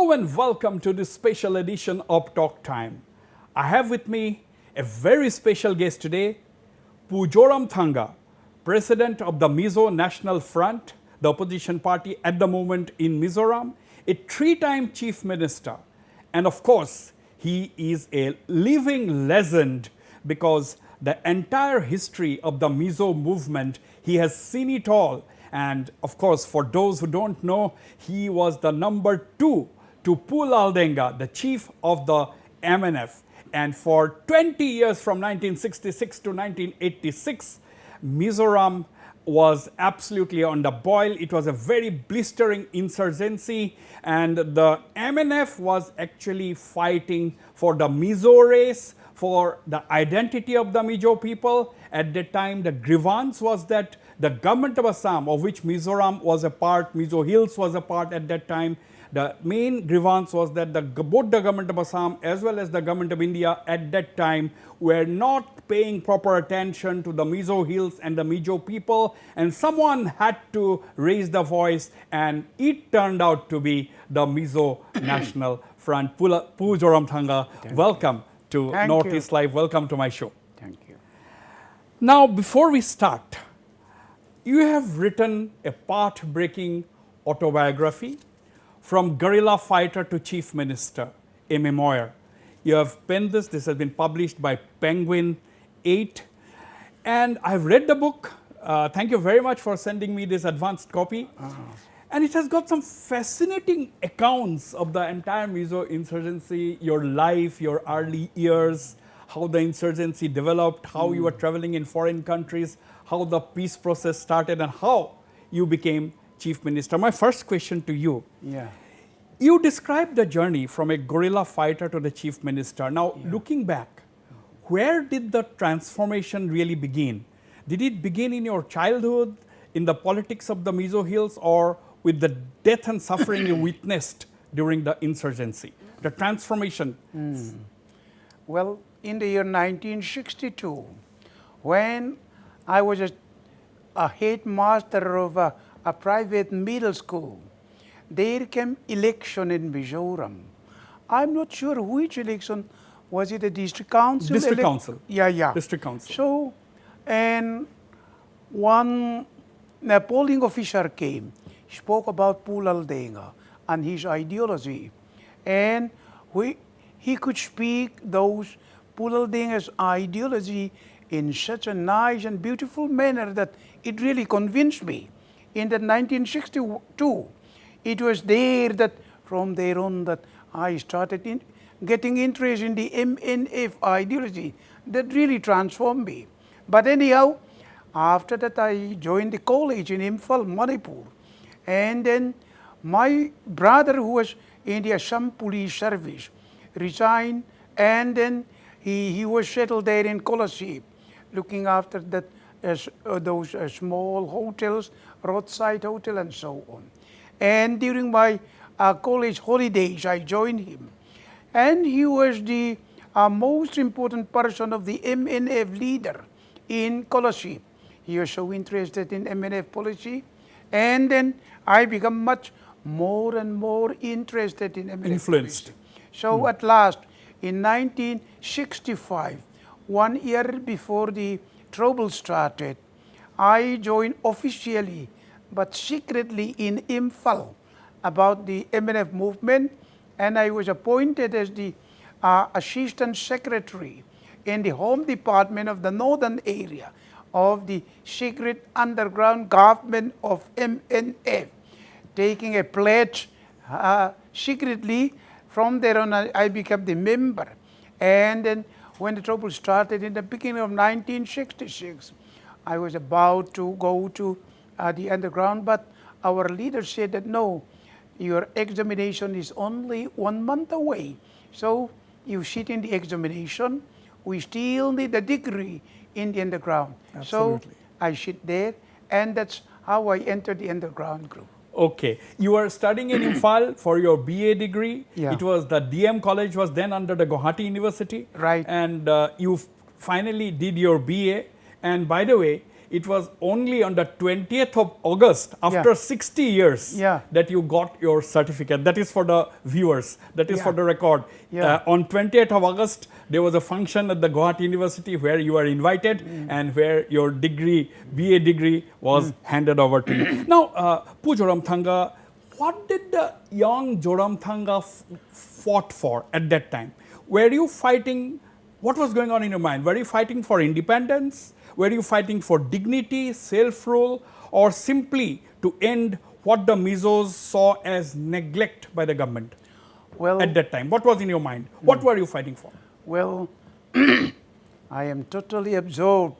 Hello and welcome to this special edition of Talk Time. I have with me a very special guest today, Zoramthanga, President of the Mizo National Front, the opposition party at the moment in Mizoram, a three-time Chief Minister. And of course, he is a living legend because the entire history of the Mizo movement, he has seen it all. And of course, for those who don't know, he was the number 2 to Pulaldenga, the chief of the MNF. And for 20 years from 1966 to 1986, Mizoram was absolutely on the boil. It was a very blistering insurgency, and the MNF was actually fighting for the Mizo race, for the identity of the Mizo people. At that time, the grievance was that the government of Assam, of which Mizoram was a part, Mizo Hills was a part at that time, the main grievance was that both the government of Assam as well as the government of India at that time were not paying proper attention to the Mizo Hills and the Mizo people, and someone had to raise the voice, and it turned out to be the Mizo National Front. Zoramthanga, welcome to Northeast Live. Welcome to my show. Thank you. Now, before we start, you have written a path-breaking autobiography, From Guerrilla Fighter to Chief Minister, a memoir. You have penned this. This has been published by Penguin 8. And I've read the book. Thank you very much for sending me this advanced copy. And it has got some fascinating accounts of the entire Mizo insurgency, your life, your early years, how the insurgency developed, how you were traveling in foreign countries, how the peace process started, and how you became Chief Minister. My first question to you. You described the journey from a guerrilla fighter to the Chief Minister. Now, looking back, where did the transformation really begin? Did it begin in your childhood, in the politics of the Mizo Hills, or with the death and suffering you witnessed during the insurgency? The transformation. Well, in the year 1962, when I was a headmaster of a private middle school, there came election in Mizoram. I'm not sure which election. Was it a district council? District council. Yeah. District council. So, and one polling officer came, spoke about Pulaldenga and his ideology. And he could speak those Pulaldenga's ideology in such a nice and beautiful manner that it really convinced me. In the 1962, it was there that from there on that I started getting interest in the MNF ideology that really transformed me. But anyhow, after that I joined the college in Imphal, Manipur. And then my brother, who was in the Assam police service, resigned, and then he was settled there in Colosseum, looking after that those small hotels, roadside hotel, and so on. And during my college holidays, I joined him. And he was the most important person of the MNF leader in Colosseum. He was so interested in MNF policy. And then I became much more and more interested in MNF Influenced. policy. So at last, in 1965, 1 year before the trouble started, I joined officially but secretly in Imphal about the MNF movement, and I was appointed as the Assistant Secretary in the Home Department of the Northern Area of the secret underground government of MNF, taking a pledge secretly. From there on, I became the member. And then when the trouble started in the beginning of 1966, I was about to go to the underground, but our leader said that no, your examination is only 1 month away. So you sit in the examination, we still need a degree in the underground. Absolutely. So I sit there, and that's how I entered the underground group. Okay. You were studying in Imphal for your BA degree. Yeah. It was the DM college was then under the Guwahati University. Right. And you finally did your BA. And by the way, it was only on the 20th of August, after 60 years, that you got your certificate. That is for the viewers, that is for the record. On 20th of August, there was a function at the Guwahati University where you were invited and where your degree, BA degree, was handed over to you. Now, Pu Zoramthanga, what did the young Zoramthanga fought for at that time? Were you fighting, what was going on in your mind? Were you fighting for independence? Were you fighting for dignity, self-rule, or simply to end what the Mizos saw as neglect by the government at that time? What was in your mind? What were you fighting for? Well, I am totally absorbed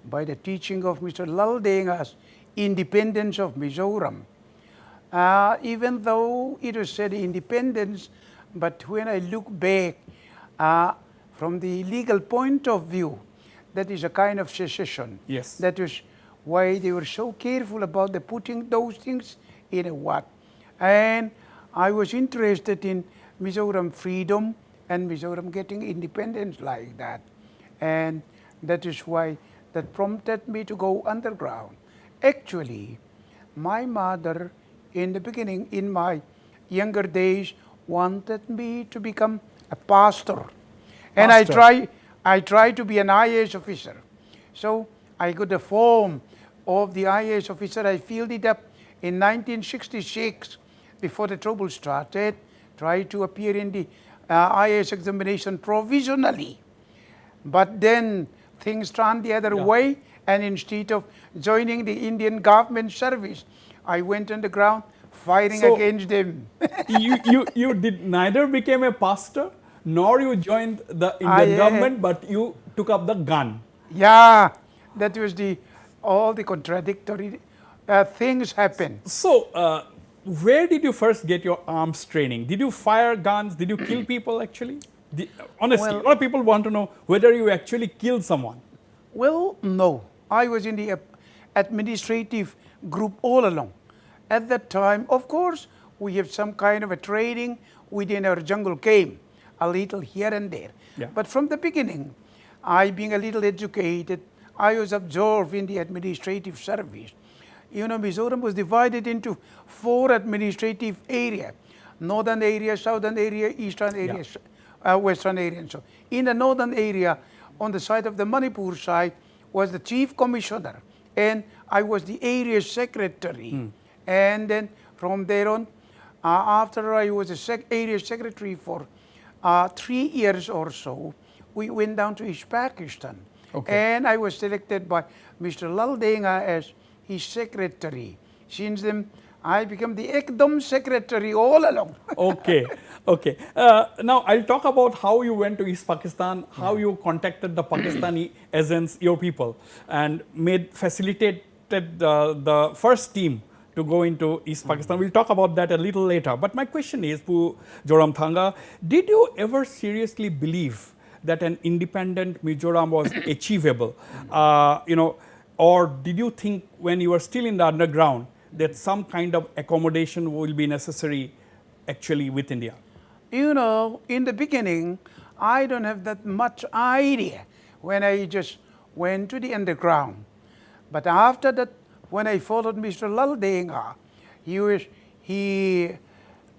by the teaching of Mr. Lal Denga's independence of Mizoram. Even though it was said independence, but when I look back from the legal point of view, that is a kind of secession. Yes. That was why they were so careful about the putting those things in a what. And I was interested in Mizoram freedom and Mizoram getting independence like that. And that is why that prompted me to go underground. Actually, my mother, in the beginning, in my younger days, wanted me to become a pastor. And I tried to be an IAS officer. So I got the form of the IAS officer. I filled it up in 1966 before the trouble started. Tried to appear in the IAS examination provisionally. But then things turned the other way, and instead of joining the Indian government service, I went underground fighting against them. you did neither became a pastor nor you joined the Indian government, but you took up the gun. Yeah, that was all the contradictory things happened. So, where did you first get your arms training? Did you fire guns? Did you kill people actually? Honestly, a lot of people want to know whether you actually killed someone. Well, no. I was in the administrative group all along. At that time, of course, we have some kind of a training within our jungle game, a little here and there. Yeah. But from the beginning, I being a little educated, I was absorbed in the administrative service. You know, Mizoram was divided into 4 administrative areas: northern area, southern area, eastern area, western area, and so. In the northern area, on the side of the Manipur side, was the chief commissioner, and I was the area secretary. And then from there on, after I was a area secretary for 3 years or so, we went down to East Pakistan. And I was selected by Mr. Lal Denga as his secretary. Since then, I became the Ekdom secretary all along. Okay. Now, I'll talk about how you went to East Pakistan, how you contacted the Pakistani agents, your people, and facilitated the first team to go into East Pakistan. We'll talk about that a little later. But my question is, Pu Zoramthanga, did you ever seriously believe that an independent Mizoram was achievable? Or did you think when you were still in the underground that some kind of accommodation will be necessary actually with India? You know, in the beginning, I don't have that much idea when I just went to the underground. But after that, when I followed Mr. Lal Denga, he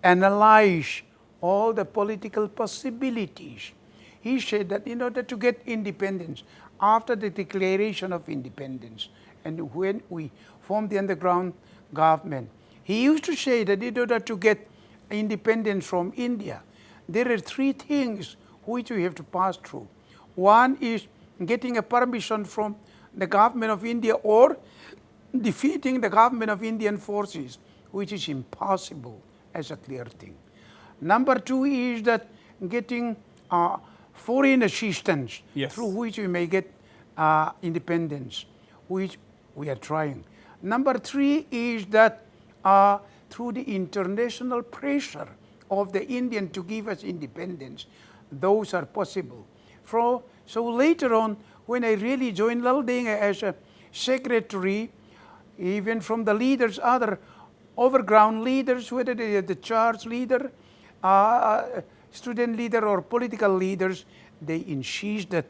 analyzed all the political possibilities. He said that in order to get independence, after the declaration of independence, and when we formed the underground government, he used to say that in order to get independence from India, there are 3 things which we have to pass through. One is getting a permission from the government of India or defeating the government of Indian forces, which is impossible as a clear thing. Number 2 is that getting foreign assistance through which we may get independence, which we are trying. Number 3 is that through the international pressure of the Indian to give us independence, those are possible. So later on, when I really joined Lal Denga as a secretary, even from the leaders, other overground leaders, whether they are the church leader, student leader or political leaders, they insist that,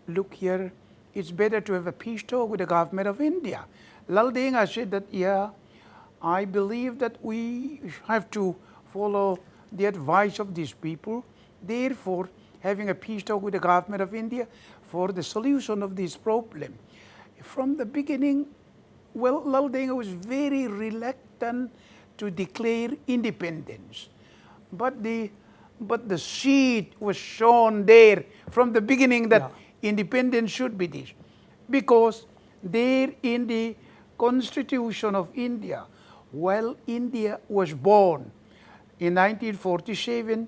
look here, it's better to have a peace talk with the government of India. Lal Denga said that, yeah, I believe that we have to follow the advice of these people. Therefore, having a peace talk with the government of India for the solution of this problem. From the beginning, well, Lal Denga was very reluctant to declare independence. But the seed was shown there from the beginning that independence should be this. Because there in the Constitution of India, while India was born in 1947,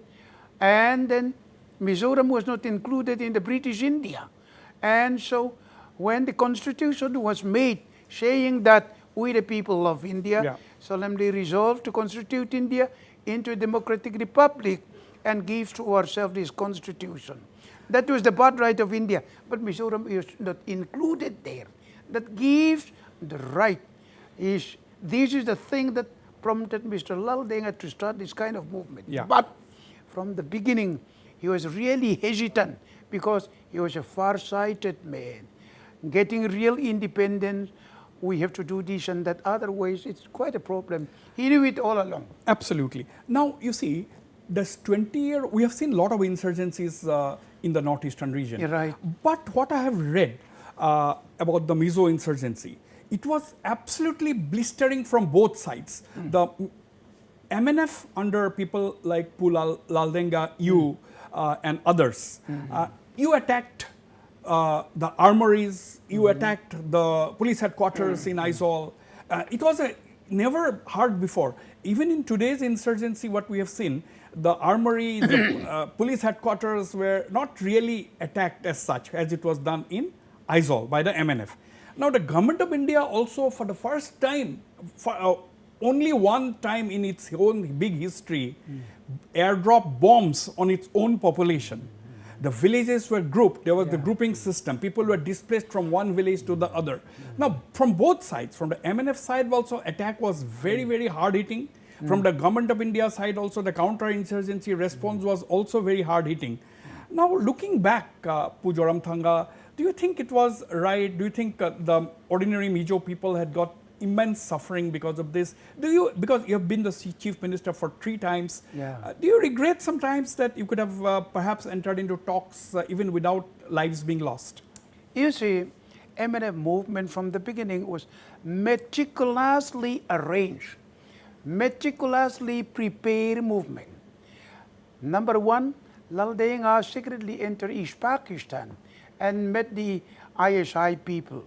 and then Mizoram was not included in the British India. And so when the Constitution was made saying that we the people of India solemnly resolve to constitute India into a democratic republic and give to ourselves this constitution. That was the birthright of India, but Mizoram is not included there. That gives the right. This is the thing that prompted Mr. Lal Denga to start this kind of movement. But from the beginning, he was really hesitant because he was a far-sighted man. Getting real independence, we have to do this and that. Otherwise, it's quite a problem. He knew it all along. Absolutely. Now, you see, this 20-year, we have seen a lot of insurgencies in the northeastern region. Right. But what I have read about the Mizo insurgency, it was absolutely blistering from both sides. The MNF under people like Lal Denga, you and others, you attacked the armories, you attacked the police headquarters in Aizawl. It was never heard before. Even in today's insurgency, what we have seen, the armory, the police headquarters were not really attacked as such as it was done in Aizawl by the MNF. Now, the government of India also, for the first time, for only one time in its own big history, airdrop bombs on its own population. The villages were grouped. There was the grouping system. People were displaced from one village to the other. Now, from both sides, from the MNF side also, attack was very, very hard-hitting. From the government of India side also, the counter-insurgency response was also very hard-hitting. Now, looking back, Zoramthanga, do you think it was right? Do you think the ordinary Mizo people had got immense suffering because of this? Because you have been the chief minister for 3 times, do you regret sometimes that you could have perhaps entered into talks even without lives being lost? You see, MNF movement from the beginning was meticulously arranged, meticulously prepared movement. Number one, Lal Denga secretly entered East Pakistan and met the ISI people.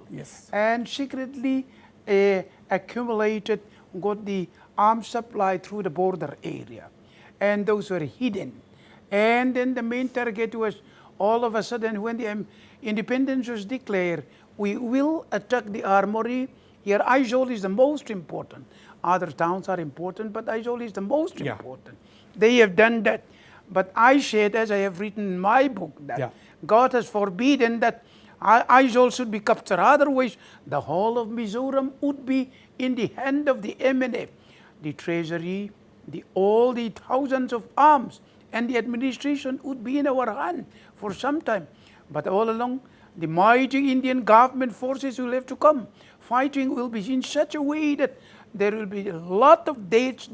And secretly accumulated, got the arms supply through the border area. And those were hidden. And then the main target was, all of a sudden, when the independence was declared, we will attack the armory. Here, Aizawl is the most important. Other towns are important, but Aizawl is the most important. They have done that. But I said, as I have written in my book, that God has forbidden that Aizawl should be captured. Otherwise, the whole of Mizoram would be in the hand of the MNF, the treasury, all the thousands of arms, and the administration would be in our hand for some time. But all along, the mighty Indian government forces will have to come. Fighting will be in such a way that there will be a lot of dates.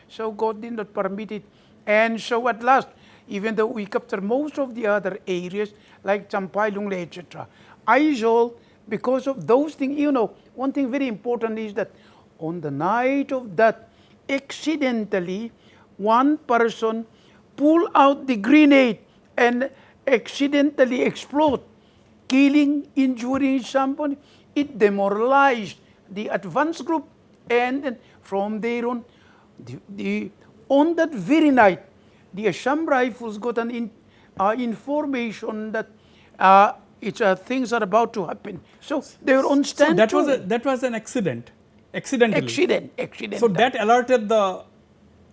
So God did not permit it. And so at last, even though we captured most of the other areas, like Champai, Lungle, etc., Aizawl, because of those things, you know, one thing very important is that on the night of that, accidentally, one person pulled out the grenade and accidentally explode, killing, injuring somebody. It demoralized the advance group, and then from there on, on that very night, the Assam Rifles got an information that things are about to happen. So they were on stand. So that was an accident. Accident. So that alerted the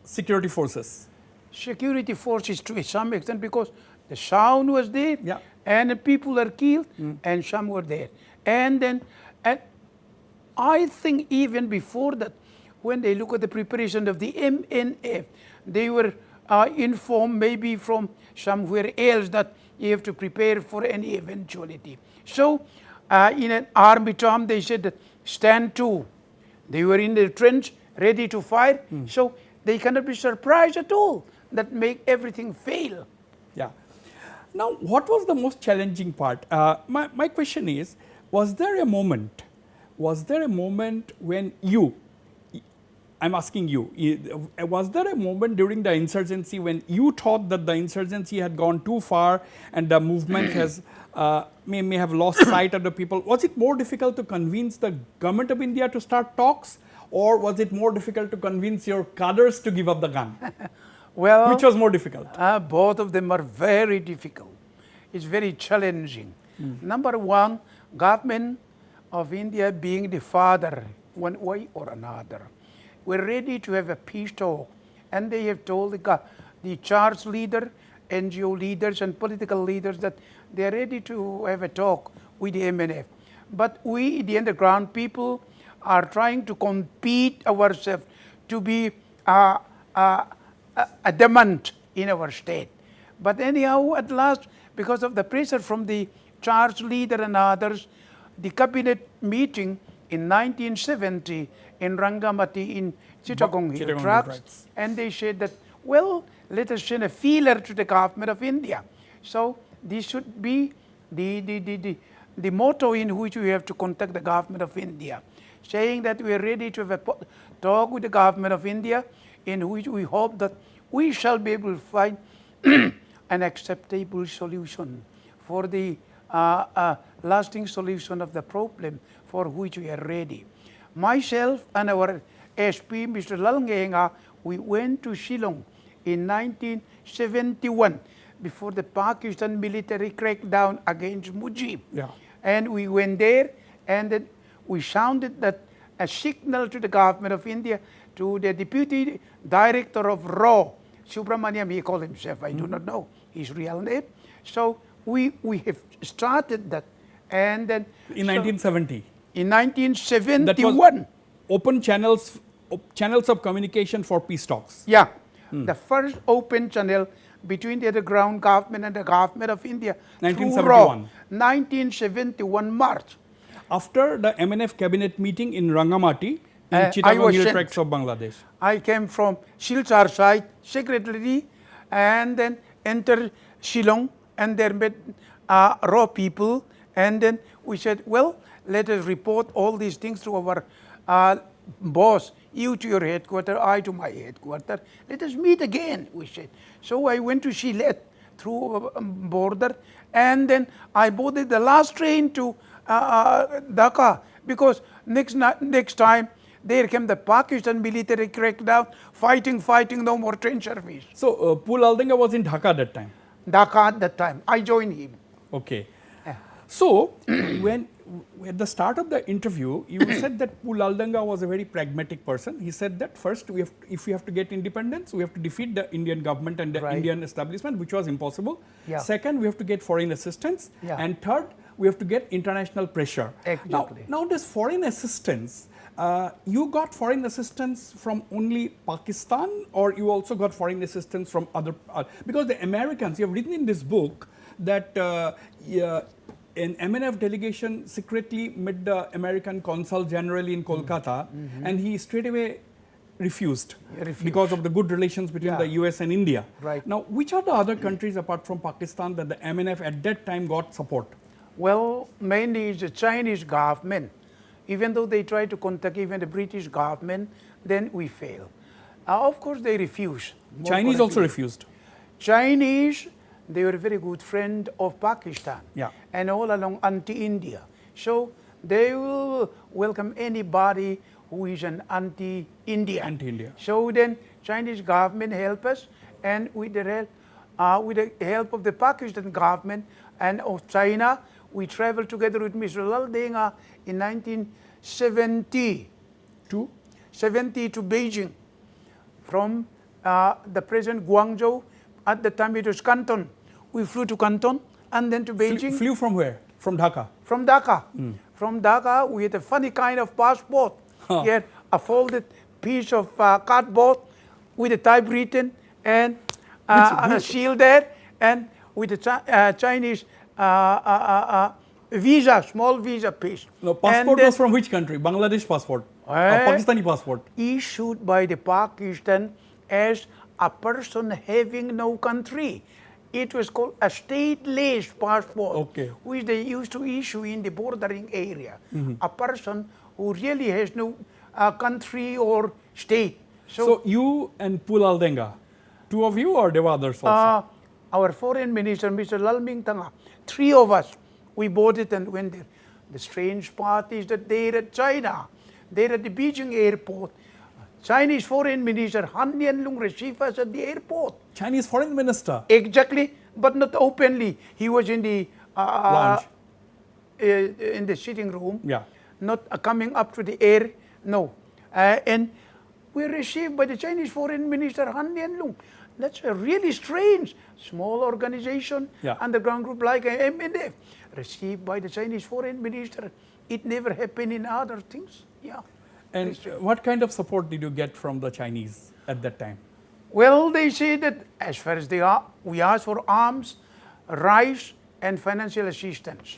security forces. Security forces to some extent, because the sound was there, and people are killed, and some were there. And I think even before that, when they look at the preparation of the MNF, they were informed maybe from somewhere else that you have to prepare for any eventuality. So in an army term, they said that stand to. They were in the trench, ready to fire. So they cannot be surprised at all that make everything fail. Yeah. Now, what was the most challenging part? My question is, was there a moment when you, I'm asking you, was there a moment during the insurgency when you thought that the insurgency had gone too far and the movement has may have lost sight of the people? Was it more difficult to convince the government of India to start talks, or was it more difficult to convince your cadres to give up the gun? Well, Which was more difficult? Both of them are very difficult. It's very challenging. Number one, government of India being the father one way or another. We're ready to have a peace talk, and they have told the church leader, NGO leaders and political leaders that they're ready to have a talk with the MNF. But we, the underground people, are trying to compete ourselves to be adamant in our state. But anyhow, at last, because of the pressure from the church leader and others, the cabinet meeting in 1970 in Rangamati in Chittagong Hill Tracts, and they said that, well, let us send a feeler to the government of India. So this should be the motto in which we have to contact the government of India, saying that we are ready to have a talk with the government of India, in which we hope that we shall be able to find an acceptable solution for the lasting solution of the problem for which we are ready. Myself and our SP, Mr. Lalngenga, we went to Shillong in 1971 before the Pakistan military crackdown against Mujib. Yeah. And we went there, and then we sounded that a signal to the government of India, to the deputy director of RAW, Subramaniam, he called himself, I do not know his real name. So we have started that, and then In 1970? In 1971. That was open channels of communication for peace talks. Yeah, the first open channel between the underground government and the government of India. 1971. 1971 March. After the MNF cabinet meeting in Rangamati, in Chittagong Hill Tracts of Bangladesh. I came from Silchar side, secretary, and then entered Shillong, and there met raw people, and then we said, well, let us report all these things to our boss, you to your headquarters, I to my headquarters. Let us meet again, we said. So I went to Silet through a border, and then I boarded the last train to Dhaka, because next time there came the Pakistan military crackdown, fighting, no more train service. So, Pul Aldenga was in Dhaka at that time? Dhaka at that time. I joined him. Okay. So, when at the start of the interview, you said that Pul Aldenga was a very pragmatic person. He said that first, if we have to get independence, we have to defeat the Indian government and the Indian establishment, which was impossible. Yeah. Second, we have to get foreign assistance. Yeah. And third, we have to get international pressure. Exactly. Now this foreign assistance, you got foreign assistance from only Pakistan, or you also got foreign assistance from other, because the Americans, you have written in this book that an MNF delegation secretly met the American consul general in Kolkata, and he straight away refused because of the good relations between the US and India. Right. Now, which are the other countries apart from Pakistan that the MNF at that time got support? Well, mainly it's the Chinese government. Even though they try to contact even the British government, then we fail. Of course, they refuse. Chinese also refused. Chinese, they were a very good friend of Pakistan. Yeah. And all along anti-India. So they will welcome anybody who is an anti-India. Anti-India. So then Chinese government help us, and with the help of the Pakistan government and of China, we traveled together with Mr. Lalngenga in 1970 to Beijing. From the present Guangzhou, at the time it was Canton. We flew to Canton and then to Beijing. Flew from where? From Dhaka? From Dhaka. From Dhaka, we had a funny kind of passport. We had a folded piece of cardboard with a typewritten, and shield there, and with the Chinese visa, small visa piece. No, passport was from which country? Bangladesh passport? Or Pakistani passport? Issued by the Pakistan as a person having no country. It was called a stateless passport, which they used to issue in the bordering area. A person who really has no country or state. So you and Pulaldenga, two of you, or there were others also? Our foreign minister, Mr. Zoramthanga, three of us, we bought it and went there. The strange part is that they're at China. They're at the Beijing airport. Chinese foreign minister Han Yanlong received us at the airport. Chinese foreign minister? Exactly, but not openly. He was in the lounge, in the sitting room. Yeah. Not coming up to the air. No. And we received by the Chinese foreign minister Han Yanlong. That's a really strange small organization, underground group like MNF, received by the Chinese foreign minister. It never happened in other things. Yeah. And what kind of support did you get from the Chinese at that time? Well, they say that as far as they are, we asked for arms, rice, and financial assistance.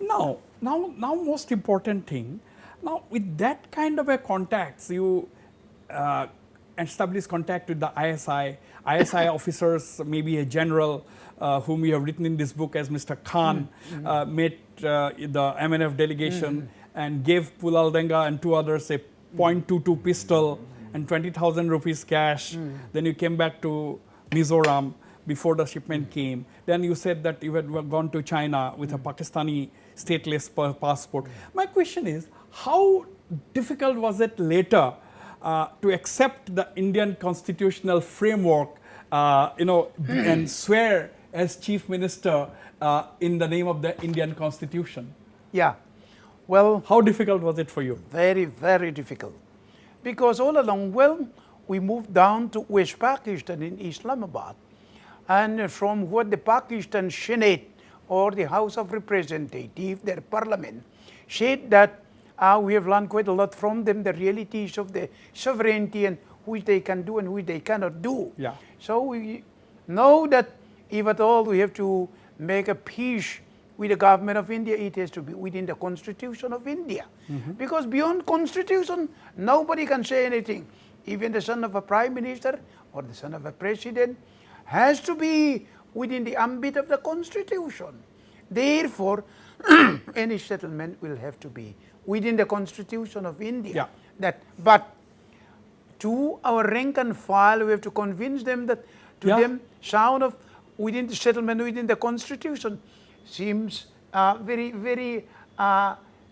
Now, most important thing, now with that kind of a contacts, you establish contact with the ISI officers, maybe a general whom you have written in this book as Mr. Khan, met the MNF delegation and gave Pulaldenga and two others a .22 pistol and 20,000 rupees cash. Then you came back to Mizoram before the shipment came. Then you said that you had gone to China with a Pakistani stateless passport. My question is, how difficult was it later to accept the Indian constitutional framework, and swear as chief minister in the name of the Indian constitution? Yeah. Well, how difficult was it for you? Very, very difficult. Because all along, we moved down to West Pakistan in Islamabad. And from what the Pakistan Senate or the House of Representatives, their parliament, said that we have learned quite a lot from them, the realities of the sovereignty and which they can do and which they cannot do. Yeah. So we know that if at all we have to make a peace with the government of India, it has to be within the Constitution of India. Because beyond Constitution, nobody can say anything. Even the son of a prime minister or the son of a president has to be within the ambit of the Constitution. Therefore, any settlement will have to be within the Constitution of India. Yeah. But to our rank and file, we have to convince them that to them, sound of within the settlement, within the Constitution, seems very, very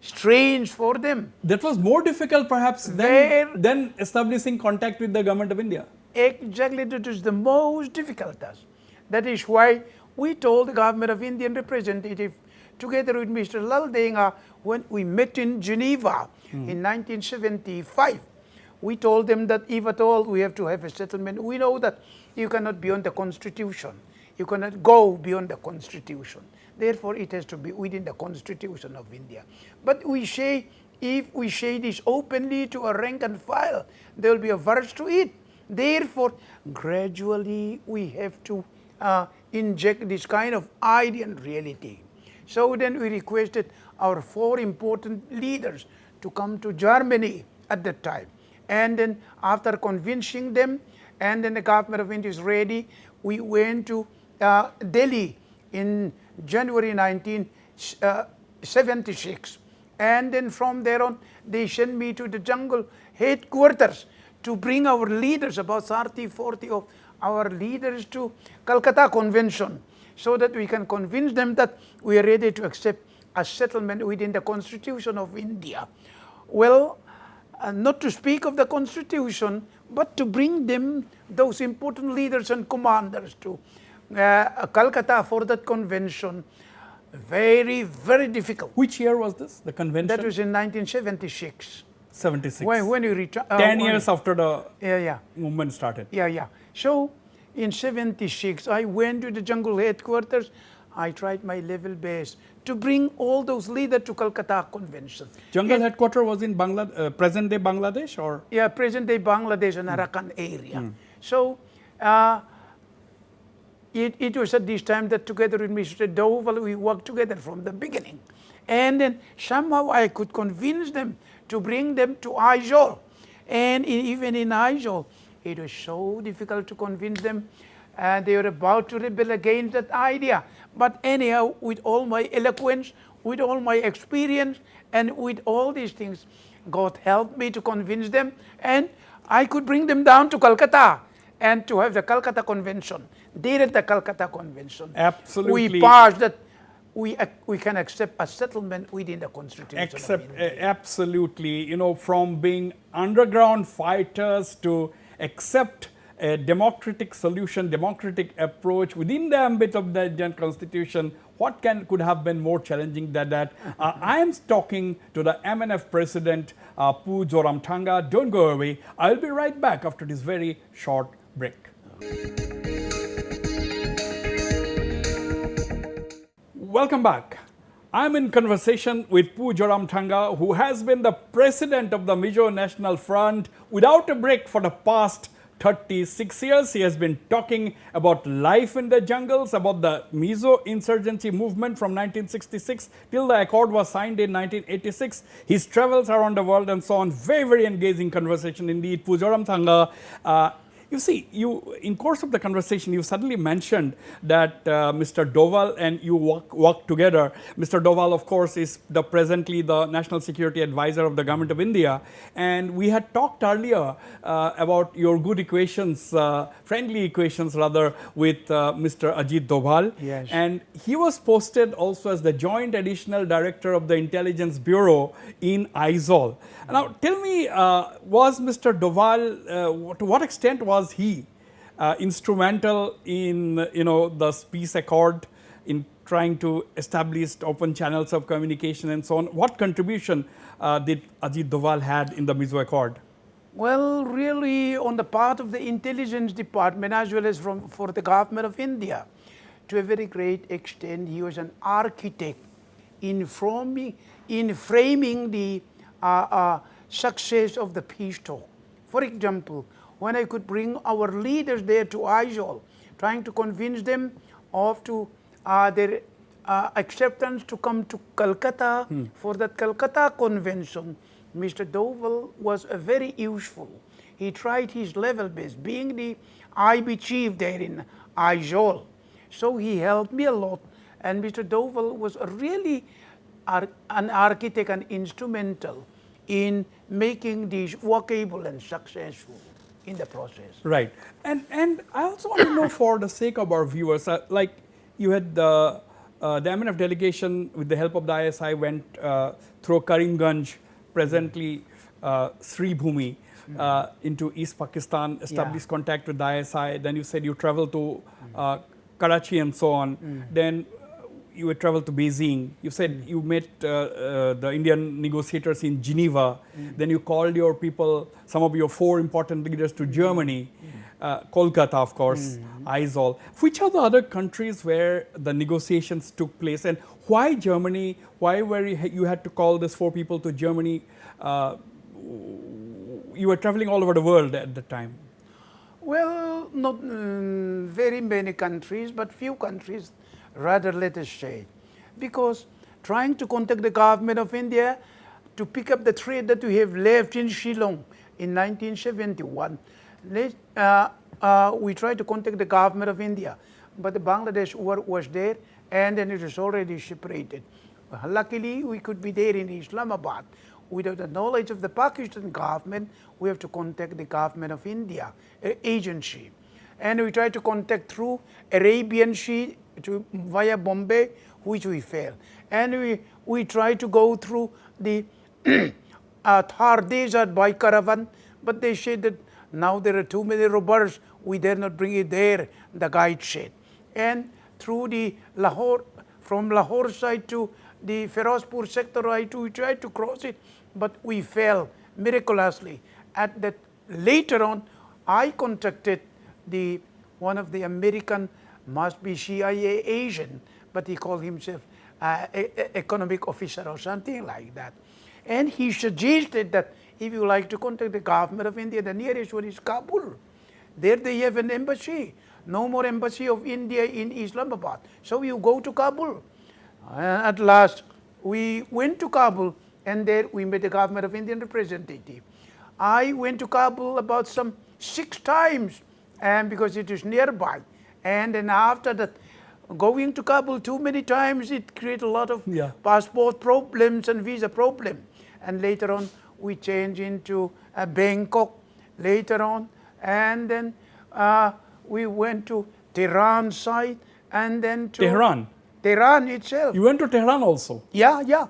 strange for them. That was more difficult perhaps than establishing contact with the government of India. Exactly, that is the most difficult task. That is why we told the government of Indian representative, together with Mr. Zoramthanga, when we met in Geneva in 1975, we told them that if at all we have to have a settlement, we know that you cannot beyond the Constitution. You cannot go beyond the Constitution. Therefore, it has to be within the Constitution of India. But we say, if we say this openly to a rank and file, there will be a verse to it. Therefore, gradually we have to inject this kind of idea and reality. So then we requested our four important leaders to come to Germany at that time. And then after convincing them, and then the government of India is ready, we went to Delhi in January 1976. And then from there on, they sent me to the jungle headquarters to bring our leaders, about 30, 40 of our leaders, to Calcutta Convention, so that we can convince them that we are ready to accept a settlement within the Constitution of India. Well, not to speak of the Constitution, but to bring them, those important leaders and commanders, to Calcutta for that convention. Very, very difficult. Which year was this, the convention? That was in 1976. 76. When you 10 years after the movement started. So in 76, I went to the jungle headquarters. I tried my level best to bring all those leaders to Calcutta Convention. Jungle headquarters was in present-day Bangladesh, or? Yeah, present-day Bangladesh and Arakan area. So it was at this time that together with Mr. Doval, we worked together from the beginning. And then somehow I could convince them to bring them to Aizawl. And even in Aizawl, it was so difficult to convince them. And they were about to rebel against that idea. But anyhow, with all my eloquence, with all my experience, and with all these things, God helped me to convince them. And I could bring them down to Calcutta and to have the Calcutta Convention. There at the Calcutta Convention, Absolutely. we passed that we can accept a settlement within the Constitution. Absolutely. You know, from being underground fighters to accept a democratic solution, democratic approach within the ambit of the Indian Constitution, what could have been more challenging than that? I am talking to the MNF President, Pu Zoramthanga. Don't go away. I'll be right back after this very short break. Welcome back. I'm in conversation with Pu Zoramthanga, who has been the president of the Mizo National Front without a break for the past 36 years. He has been talking about life in the jungles, about the Mizo insurgency movement from 1966 till the accord was signed in 1986. His travels around the world and so on. Very, very engaging conversation indeed. Pu Zoramthanga, you see, in course of the conversation, you suddenly mentioned that Mr. Doval and you work together. Mr. Doval, of course, is presently the National Security Advisor of the Government of India. And we had talked earlier about your good equations, friendly equations rather, with Mr. Ajit Doval. Yes. And he was posted also as the Joint Additional Director of the Intelligence Bureau in Aizawl. Now, tell me, was Mr. Doval, to what extent was he instrumental in the peace accord, in trying to establish open channels of communication and so on? What contribution did Ajit Doval had in the Mizo Accord? Well, really, on the part of the intelligence department as well as for the government of India, to a very great extent, he was an architect in framing the success of the peace talk. For example, when I could bring our leaders there to Aizawl, trying to convince them of their acceptance to come to Calcutta for that Calcutta Convention, Mr. Doval was very useful. He tried his level best, being the IB chief there in Aizawl. So he helped me a lot, and Mr. Doval was really an architect and instrumental in making these workable and successful in the process. Right. And I also want to know, for the sake of our viewers, like you had the MNF delegation with the help of the ISI went through Karimganj, presently Sri Bhumi, into East Pakistan, established contact with the ISI. Then you said you traveled to Karachi and so on. Then you would travel to Beijing. You said you met the Indian negotiators in Geneva. Then you called your people, some of your 4 important leaders, to Germany, Kolkata, of course, Aizawl. Which are the other countries where the negotiations took place, and why Germany? Why you had to call these 4 people to Germany? You were traveling all over the world at the time. Well, not very many countries, but few countries, rather, let us say, because trying to contact the government of India to pick up the trade that we have left in Shillong in 1971, we tried to contact the government of India, but the Bangladesh war was there, and then it was already separated. Luckily, we could be there in Islamabad. Without the knowledge of the Pakistan government, we have to contact the government of India agency. And we tried to contact through Arabian Sea via Bombay, which we failed. And we tried to go through the Thar Desert by caravan, but they said that now there are too many robbers, we dare not bring it there, the guide said. And through the Lahore, from Lahore side to the Ferozpur sector, we tried to cross it, but we fell miraculously. At that, later on, I contacted one of the American, must be CIA agent, but he called himself economic officer or something like that. And he suggested that if you like to contact the government of India, the nearest one is Kabul. There they have an embassy. no more embassy of India in Islamabad. So you go to Kabul. At last, we went to Kabul, and there we met the government of Indian representative. I went to Kabul about some 6 times, and because it is nearby. And then after that, going to Kabul too many times, it created a lot of passport problems and visa problem. And later on, we changed into Bangkok later on, and then we went to Tehran side, and then to Tehran itself. You went to Tehran also? Yeah.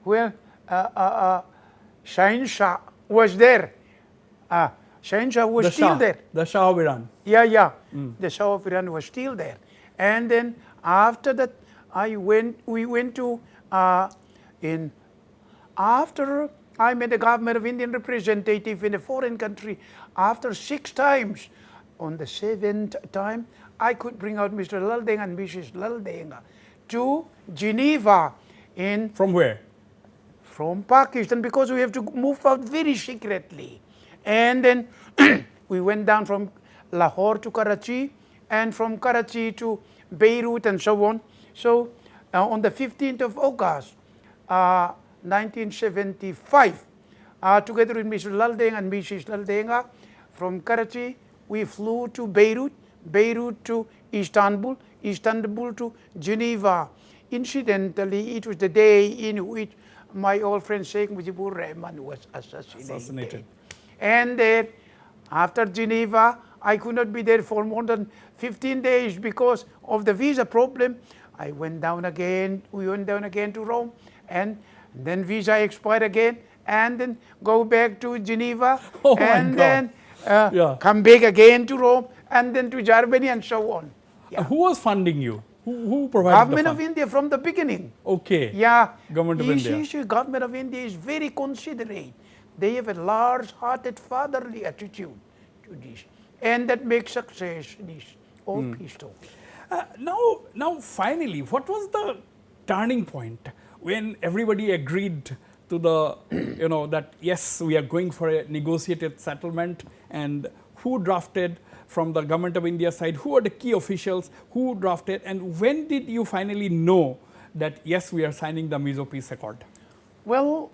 Well, Shah was there. Shah was still there. The Shah of Iran. Yeah. The Shah of Iran was still there. And then after that, we went to, after I met the government of Indian representative in a foreign country, after 6 times, on the 7th time, I could bring out Mr. Laldenga and Mrs. Laldenga to Geneva. From where? From Pakistan, because we have to move out very secretly. And then we went down from Lahore to Karachi, and from Karachi to Beirut, and so on. So on the 15th of August, 1975, together with Mr. Laldenga and Mrs. Laldenga, from Karachi, we flew to Beirut, Beirut to Istanbul, Istanbul to Geneva. Incidentally, it was the day in which my old friend Sheikh Mujibur Rahman was assassinated. And then after Geneva, I could not be there for more than 15 days because of the visa problem. I went down again, we went down again to Rome, and then visa expired again, and then go back to Geneva, and then come back again to Rome, and then to Germany, and so on. Who was funding you? Who provided Government the of India from the beginning. Okay. Yeah. Government of India. Government of India is very considerate. They have a large-hearted fatherly attitude to this, and that makes success this all peace talks. Now, finally, what was the turning point when everybody agreed to the, that yes, we are going for a negotiated settlement, and who drafted from the government of India side, who are the key officials, who drafted, and when did you finally know that yes, we are signing the Mizo Peace Accord? Well,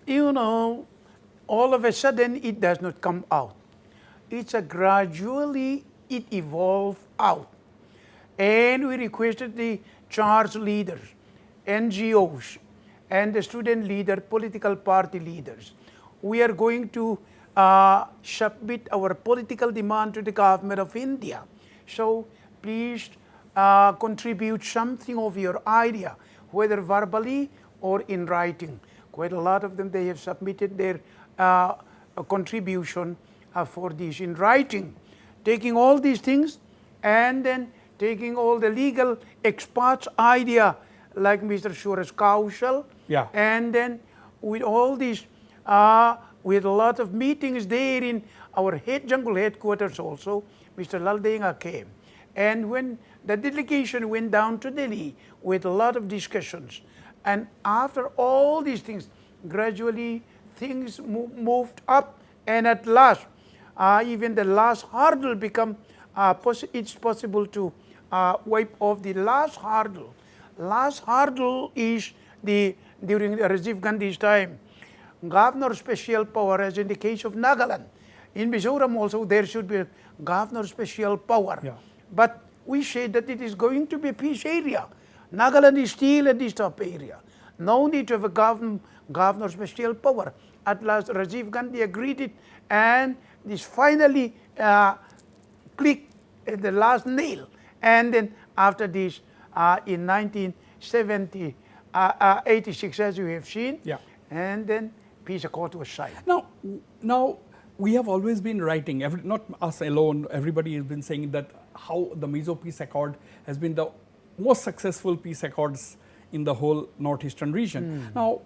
all of a sudden it does not come out. It's gradually it evolved out. And we requested the church leaders, NGOs, and the student leader, political party leaders. We are going to submit our political demand to the government of India. So please contribute something of your idea, whether verbally or in writing. Quite a lot of them, they have submitted their contribution for this in writing. Taking all these things and then taking all the legal experts' idea, like Mr. Suraj Kaushal, and then with all these, with a lot of meetings there in our jungle headquarters also, Mr. Laldenga came. And when the delegation went down to Delhi with a lot of discussions, and after all these things, gradually things moved up, and at last, even the last hurdle become, it's possible to wipe off the last hurdle. Last hurdle is during Rajiv Gandhi's time, governor special power, as in the case of Nagaland. In Mizoram also there should be governor special power. But we say that it is going to be a peace area. Nagaland is still a disturbed area. No need to have a governor special power. At last Rajiv Gandhi agreed it, and this finally clicked at the last nail. And then after this, in 1986, as you have seen, and then peace accord was signed. Now we have always been writing, not us alone, everybody has been saying that how the Mizo Peace Accord has been the most successful peace accords in the whole northeastern region. Now,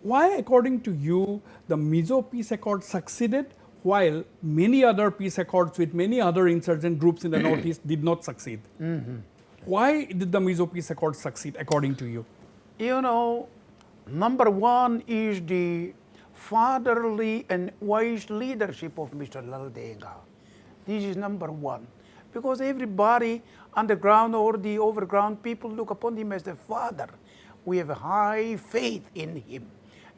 why, according to you, the Mizo Peace Accord succeeded while many other peace accords with many other insurgent groups in the northeast did not succeed? Why did the Mizo Peace Accord succeed, according to you? Number one is the fatherly and wise leadership of Mr. Laldenga. This is number one. because everybody underground or the overground people look upon him as the father. We have a high faith in him.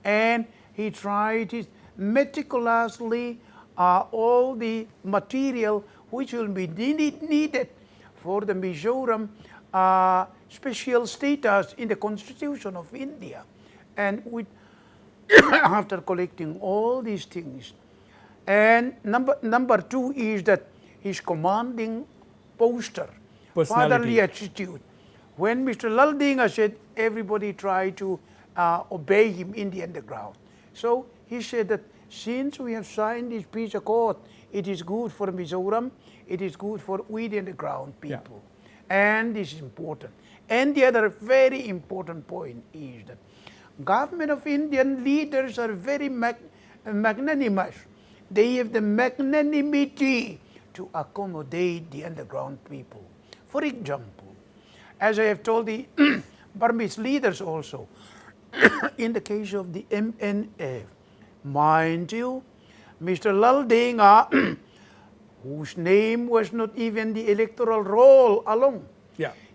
And he tried his meticulously all the material which will be needed for the Mizoram special status in the Constitution of India. And with after collecting all these things, and number two is that his commanding posture, fatherly attitude. When Mr. Laldinga said everybody try to obey him in the underground, so he said that since we have signed this peace accord, it is good for Mizoram, it is good for we the underground people. Yeah. And this is important. And the other very important point is that government of Indian leaders are very magnanimous. They have the magnanimity to accommodate the underground people. For example, as I have told the Burmese leaders also, in the case of the MNF, mind you, Mr. Laldinga, whose name was not even the electoral roll alone,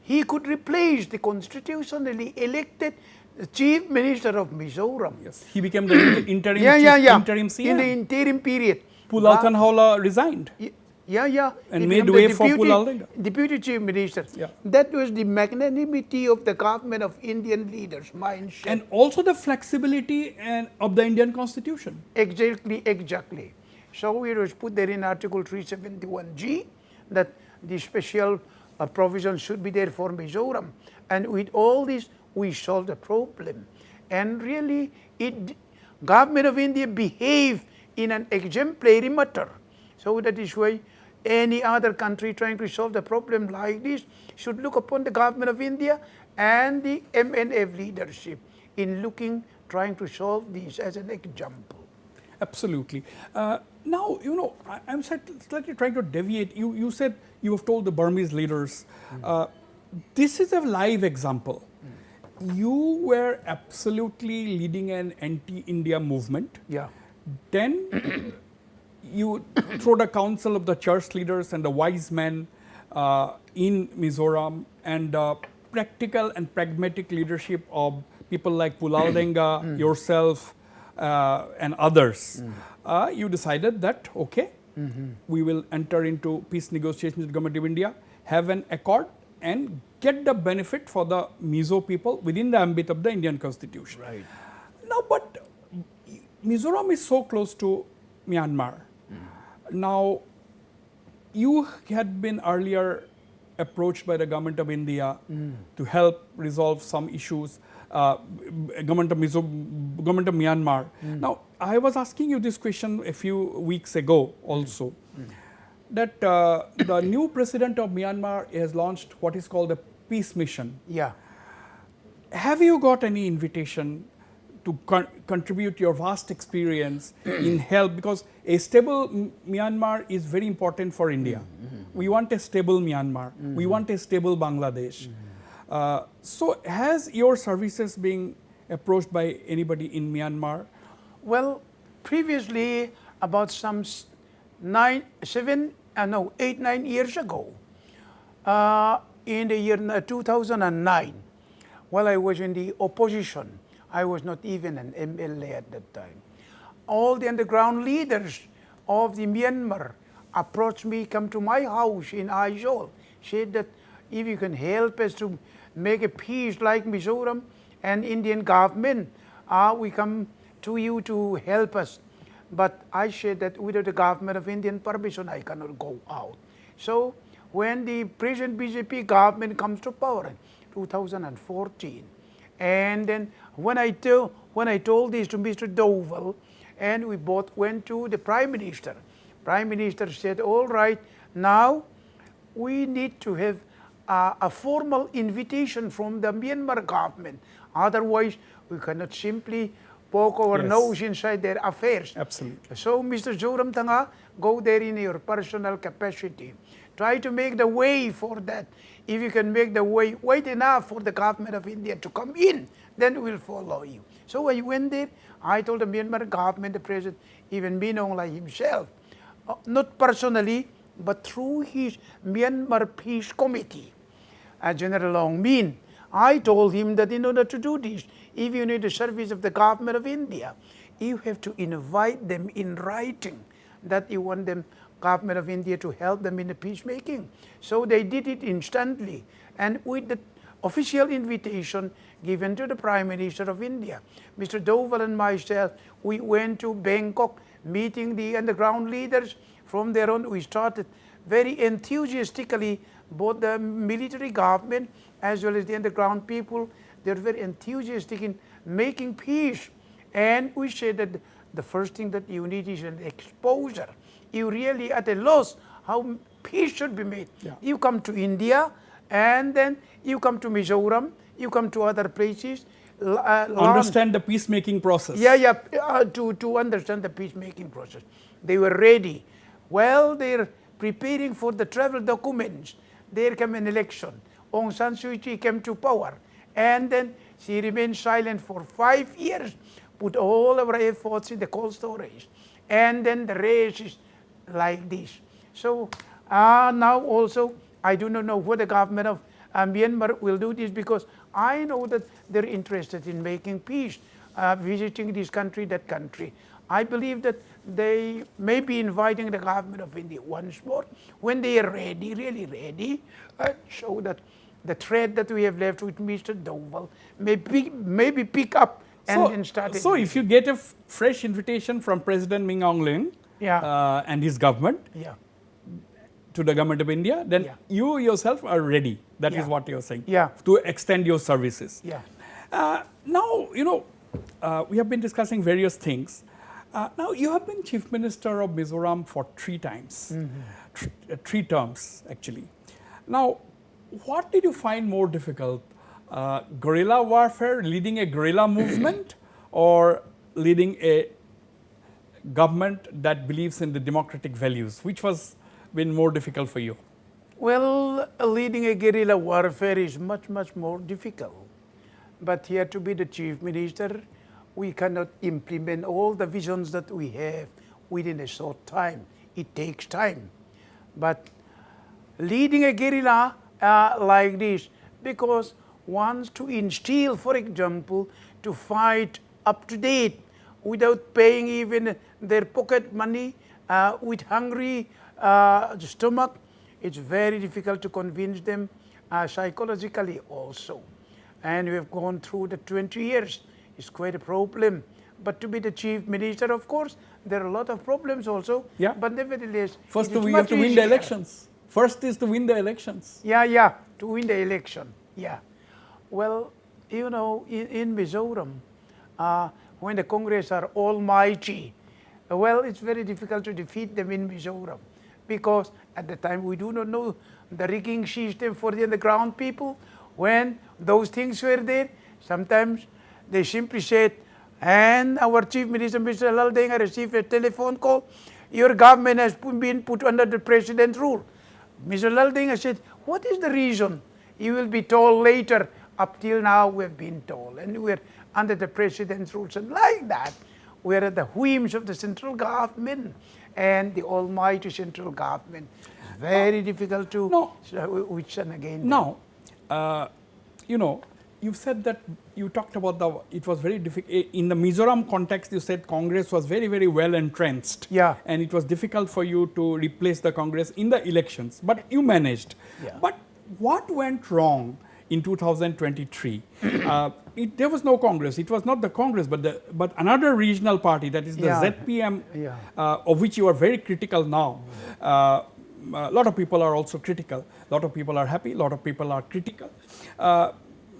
he could replace the constitutionally elected Chief Minister of Mizoram. Yes, he became the interim CM. In the interim period. Pulautan Haula resigned. And made way for Pulautan. Deputy Chief Minister. Yeah. That was the magnanimity of the government of Indian leaders' mindset. And also the flexibility of the Indian Constitution. Exactly. So it was put there in Article 371G that the special provision should be there for Mizoram. And with all this, we solved the problem. And really, government of India behaved in an exemplary manner. So that is why any other country trying to solve the problem like this should look upon the government of India and the MNF leadership in trying to solve this as an example. Absolutely. Now, I'm slightly trying to deviate. You said you have told the Burmese leaders, this is a live example. You were absolutely leading an anti-India movement. Yeah. Then you, through the council of the church leaders and the wise men in Mizoram and practical and pragmatic leadership of people like Pulautan, yourself, and others, you decided that, okay, we will enter into peace negotiations with the government of India, have an accord and get the benefit for the Mizo people within the ambit of the Indian Constitution. Right. Now, but Mizoram is so close to Myanmar. Now, you had been earlier approached by the government of India to help resolve some issues, government of Myanmar. Now, I was asking you this question a few weeks ago also, that the new president of Myanmar has launched what is called a peace mission. Yeah. Have you got any invitation to contribute your vast experience in help? Because a stable Myanmar is very important for India. We want a stable Myanmar. We want a stable Bangladesh. So has your services been approached by anybody in Myanmar? Well, previously, about some 8, 9 years ago, in the year 2009, while I was in the opposition, I was not even an MLA at that time. All the underground leaders of the Myanmar approached me, come to my house in Aizawl, said that if you can help us to make a peace like Mizoram and Indian government, we come to you to help us. But I said that without the government of Indian permission, I cannot go out. So when the present BJP government comes to power in 2014, and then when I told this to Mr. Doval, and we both went to the Prime Minister. Prime Minister said, all right, now we need to have a formal invitation from the Myanmar government. Otherwise, we cannot simply poke our nose inside their affairs. Absolutely. So, Mr. Zoramthanga, go there in your personal capacity. Try to make the way for that. If you can make the way wide enough for the government of India to come in, then we'll follow you. So I went there. I told the Myanmar government, the president, even Minong like himself, not personally, but through his Myanmar Peace Committee, General Long Min. I told him that in order to do this, if you need the service of the government of India, you have to invite them in writing that you want them, government of India, to help them in the peacemaking. So they did it instantly, and with the official invitation given to the Prime Minister of India, Mr. Doval and myself, we went to Bangkok, meeting the underground leaders. From there on, we started very enthusiastically, both the military government as well as the underground people. They're very enthusiastic in making peace. And we said that the first thing that you need is an exposure. You really at a loss how peace should be made. Yeah. You come to India, and then you come to Mizoram, you come to other places. Understand the peacemaking process. To understand the peacemaking process. They were ready. Well, they're preparing for the travel documents. There came an election. Aung San Suu Kyi came to power, and then she remained silent for 5 years, put all our efforts in the cold storage, and then the race is like this. So now also, I do not know what the government of Myanmar will do this, because I know that they're interested in making peace, visiting this country, that country. I believe that they may be inviting the government of India once more when they are ready, really ready, so that the thread that we have left with Mr. Doval maybe pick up and then start. So if you get a fresh invitation from President Min Aung Hlaing and his government to the government of India, then you yourself are ready. That is what you're saying. To extend your services. Now, we have been discussing various things. Now, you have been Chief Minister of Mizoram for 3 times, 3 terms actually. Now, what did you find more difficult? Guerrilla warfare, leading a guerrilla movement, or leading a government that believes in the democratic values? Which was been more difficult for you? Well, leading a guerrilla warfare is much, much more difficult. But here, to be the Chief Minister, we cannot implement all the visions that we have within a short time. It takes time. But leading a guerrilla like this, because wants to instill, for example, to fight up to date without paying even their pocket money, with hungry stomach, it's very difficult to convince them psychologically also. And we have gone through the 20 years. It's quite a problem. But to be the Chief Minister, of course, there are a lot of problems also. But nevertheless, first we have to win the elections. First is to win the elections. To win the election. Well, in Mizoram, when the Congress are almighty, well, it's very difficult to defeat them in Mizoram, because at the time we do not know the rigging system for the underground people. When those things were there, sometimes they simply said, and our Chief Minister, Mr. Laldenga, received a telephone call, your government has been put under the President's rule. Mr. Laldenga said, what is the reason? You will be told later. Up till now, we have been told, and we're under the President's rules. And like that, we're at the whims of the central government and the almighty central government. Very difficult to withstand again. Now, you said that you talked about it was very difficult. In the Mizoram context, you said Congress was very, very well entrenched. And it was difficult for you to replace the Congress in the elections. But you managed. But what went wrong in 2023? There was no Congress. It was not the Congress, but another regional party, that is the ZPM, of which you are very critical now. A lot of people are also critical. A lot of people are happy. A lot of people are critical.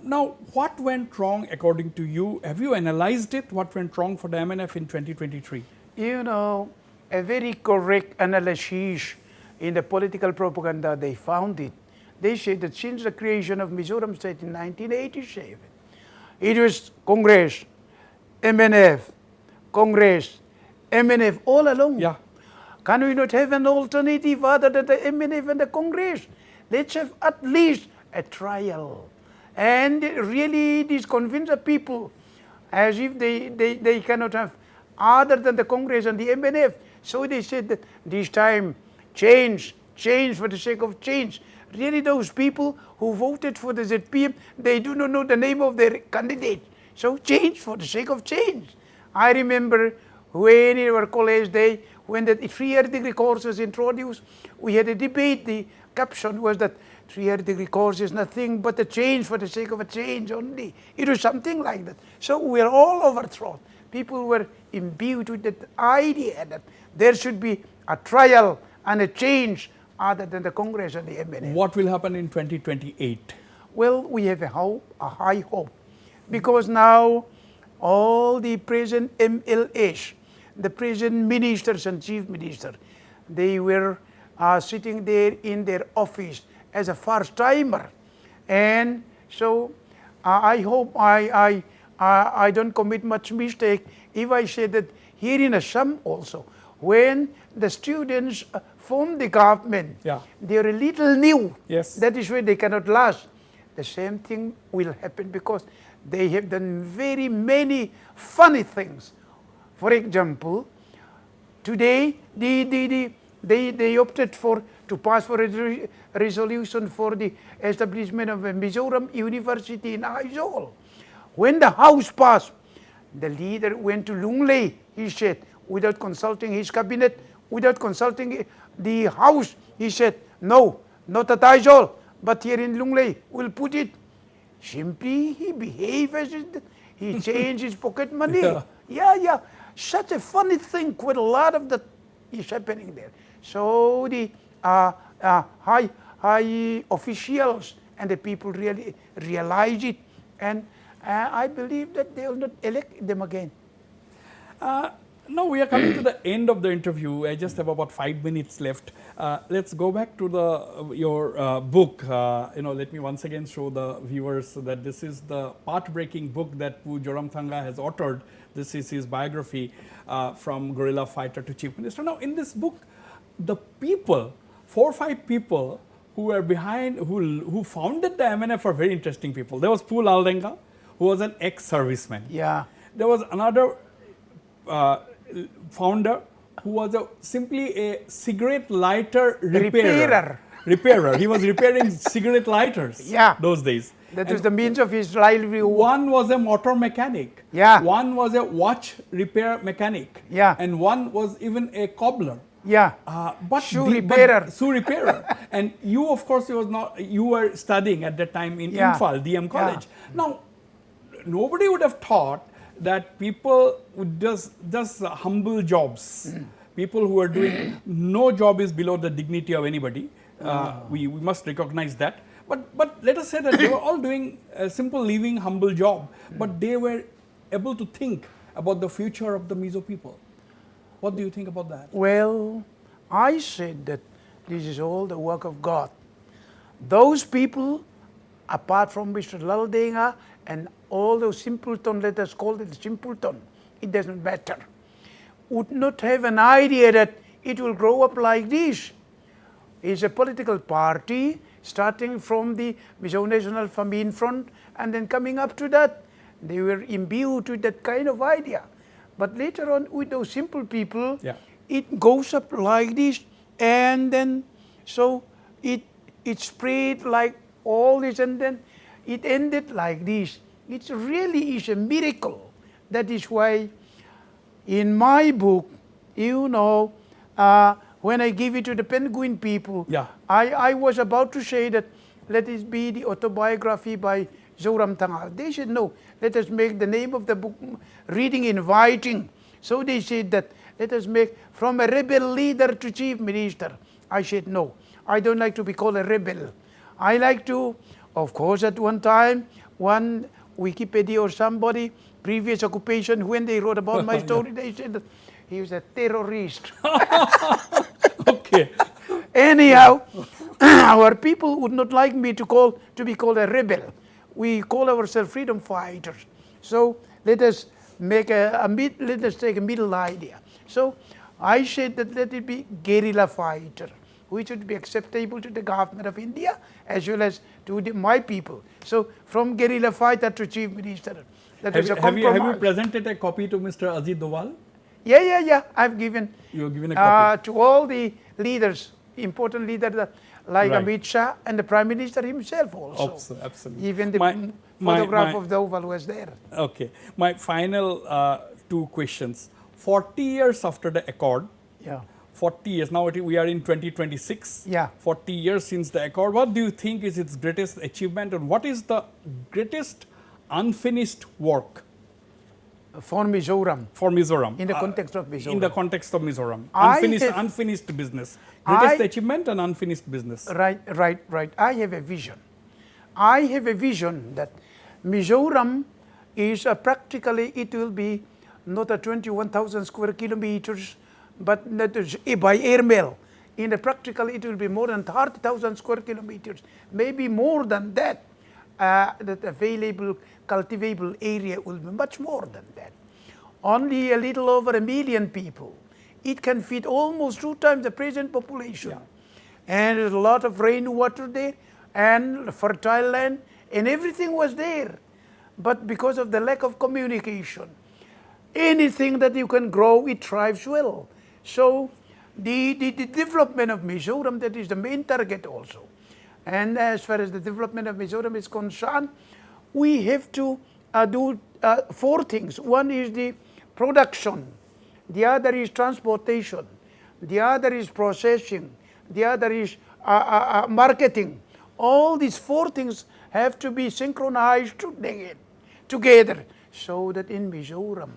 Now, what went wrong according to you? Have you analyzed it? What went wrong for the MNF in 2023? A very correct analysis in the political propaganda, they found it. They said that since the creation of Mizoram State in 1987, it was Congress, MNF, Congress, MNF all along. Can we not have an alternative other than the MNF and the Congress? Let's have at least a trial. And really this convince the people as if they cannot have other than the Congress and the MNF. So they said that this time change change for the sake of change. Really, those people who voted for the ZPM, they do not know the name of their candidate. So change for the sake of change. I remember when in our college day, when the 3-year degree course was introduced, we had a debate. The caption was that 3-year degree course is nothing but a change for the sake of a change only. It was something like that. So we are all overthrown. People were imbued with that idea that there should be a trial and a change other than the Congress and the MNF. What will happen in 2028? Well, we have a high hope, because now all the present MLAs, the present ministers and chief minister, they were sitting there in their office as a first timer, and so I hope I don't commit much mistake if I say that here in Assam also, when the students form the government, they are a little new. Yes. That is why they cannot last. The same thing will happen because they have done very many funny things. For example, today they opted to pass for a resolution for the establishment of a Mizoram University in Aizawl. When the House passed, the leader went to Lunglei, he said, without consulting his cabinet, without consulting the House, he said, no, not at Aizawl, but here in Lunglei, we'll put it. Simply, he behaved as it, he changed his pocket money. Yeah. Such a funny thing, quite a lot of that is happening there. So the high officials and the people really realize it, and I believe that they will not elect them again. Now we are coming to the end of the interview. I just have about 5 minutes left. Let's go back to your book. Let me once again show the viewers that this is the path-breaking book that Zoramthanga has authored. This is his biography, from guerrilla fighter to chief minister. Now, in this book, the people, 4 or 5 people who were behind, who founded the MNF are very interesting people. There was Pu Laldenga, who was an ex-serviceman. Yeah. There was another founder who was simply a cigarette lighter repairer. He was repairing cigarette lighters those days. That was the means of his livelihood. One was a motor mechanic. Yeah. One was a watch repair mechanic. Yeah. And one was even a cobbler. Yeah. Shoe repairer. And you, of course, you were studying at that time in Imphal, DM College. Now, nobody would have thought that people would just humble jobs. People who are doing no job is below the dignity of anybody. We must recognize that. But let us say that they were all doing a simple living, humble job, but they were able to think about the future of the Mizo people. What do you think about that? Well, I said that this is all the work of God. Those people, apart from Mr. Laldenga and all those simpleton, let us call it simpleton, it doesn't matter, would not have an idea that it will grow up like this. It's a political party starting from the Mizo National Famine Front and then coming up to that. They were imbued with that kind of idea. But later on, with those simple people, it goes up like this, and then so it spread like all this, and then it ended like this. It really is a miracle. That is why in my book, when I give it to the Penguin people, I was about to say that let it be the autobiography by Zoramthanga. They said, no, let us make the name of the book reading inviting. So they said that let us make from a rebel leader to chief minister. I said, no, I don't like to be called a rebel. I like to, of course, at one time, one Wikipedia or somebody, previous occupation, when they wrote about my story, they said that he was a terrorist. Okay. Anyhow, our people would not like me to be called a rebel. We call ourselves freedom fighters. So let us make let us take a middle idea. So I said that let it be guerrilla fighter, which would be acceptable to the government of India as well as to my people. So from guerrilla fighter to chief minister. That is a compromise. Have you presented a copy to Mr. Ajit Doval? Yeah. I've given. You have given a copy to all the leaders important leaders that, like Right. Amit Shah and the Prime Minister himself also. Absolutely. Even the My- photograph my- of the Oval was there. Okay. My final two questions. 40 years after the Accord, Yeah. 40 years, now we are in 2026. Yeah. 40 years since the Accord. What do you think is its greatest achievement, and what is the greatest unfinished work For Mizoram, for Mizoram? in the context of Mizoram. In the context of Mizoram. I Unfinished business. Greatest I- achievement and unfinished business. Right. I have a vision. I have a vision that Mizoram is practically, it will be not a 21,000 square kilometers, but that is by airmail. In a practically, it will be more than 30,000 square kilometers, maybe more than that. That available cultivable area will be much more than that. Only a little over 1 million people. It can feed almost 2 times the present population. And there's a lot of rainwater there and fertile land and everything was there. But because of the lack of communication, anything that you can grow, it thrives well. So the development of Mizoram, that is the main target also. And as far as the development of Mizoram is concerned, we have to do 4 things. One is the production, the other is transportation, the other is processing, the other is marketing. All these 4 things have to be synchronized together so that in Mizoram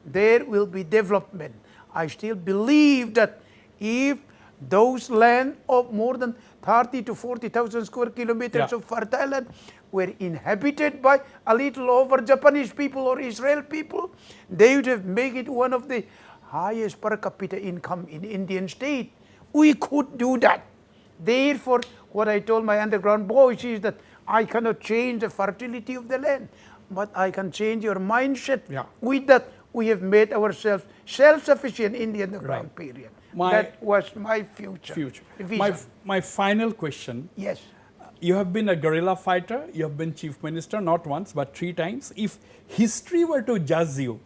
there will be development. I still believe that if those land of more than 30 to 40,000 square kilometers of fertile land were inhabited by a little over Japanese people or Israel people, they would have made it one of the highest per capita income in Indian state. We could do that. Therefore, what I told my underground boys is that I cannot change the fertility of the land, but I can change your mindset. With that, we have made ourselves self-sufficient in the underground period. That was my future. My final question. Yes. You have been a guerrilla fighter, you have been chief minister not once but 3 times. If history were to judge you,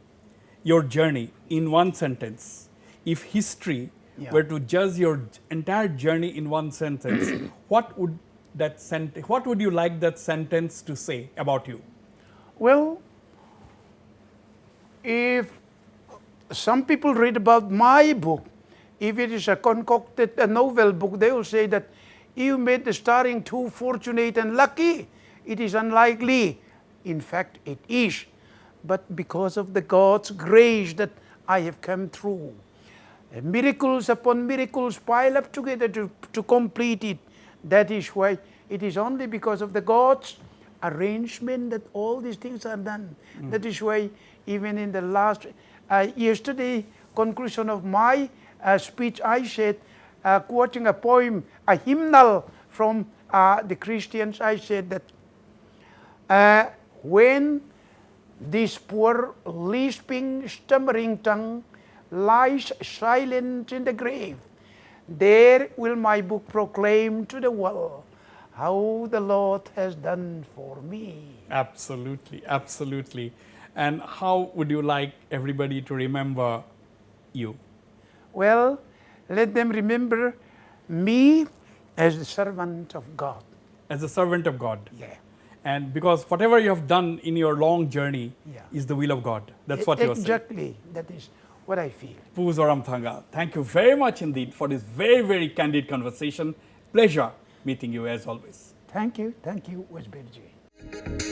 your journey in one sentence, if history were to judge your entire journey in one sentence, what would you like that sentence to say about you? Well, if some people read about my book, if it is a concocted novel book, they will say that you made the starring too fortunate and lucky. It is unlikely. In fact, it is. But because of the God's grace that I have come through, miracles upon miracles pile up together to complete it. That is why it is only because of the God's arrangement that all these things are done. That is why even in the last, yesterday conclusion of my speech, I said, quoting a poem, a hymnal from the Christians, I said that when this poor lisping, stammering tongue lies silent in the grave, there will my book proclaim to the world how the Lord has done for me. Absolutely, absolutely. And how would you like everybody to remember you? Well, let them remember me as the servant of God. As a servant of God. Yeah. And because whatever you have done in your long journey is the will of God. That's what you are saying. Exactly. That is what I feel. Zoramthanga, thank you very much indeed for this very, very candid conversation. Pleasure meeting you as always. Thank you, Wasbir ji.